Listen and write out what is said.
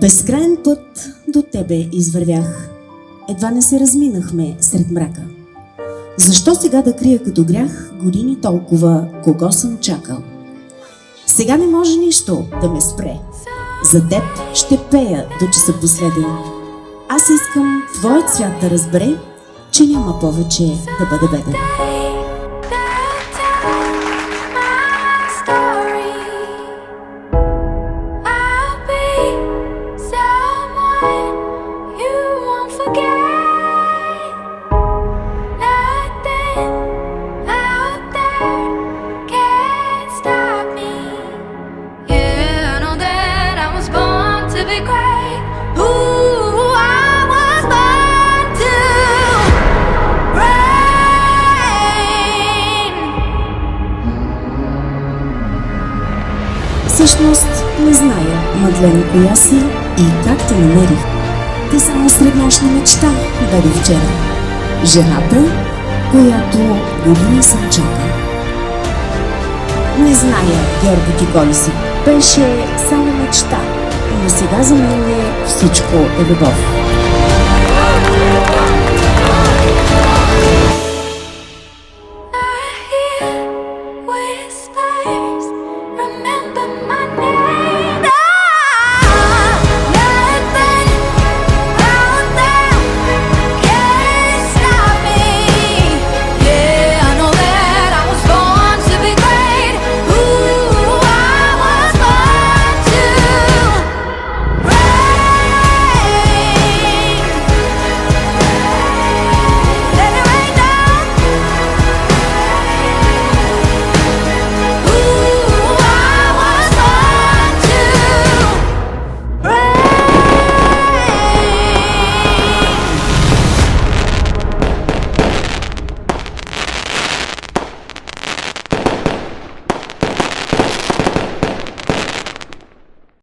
Безкрайен път до тебе извървях. Едва не се разминахме сред мрака. Защо сега да крия като грях години толкова, кого съм чакал? Сега не може нищо да ме спре. За теб ще пея до часа последен. Аз искам твоят свят да разбере, че няма повече да бъде беден. Всъщност не зная, Мадлена, коя си и как те намерих. Ти само среднощна мечта бе до вчера. Жената, която години съм чакал. Не зная, Георги, ти кой си. Беше само мечта, но сега за мен всичко е любов.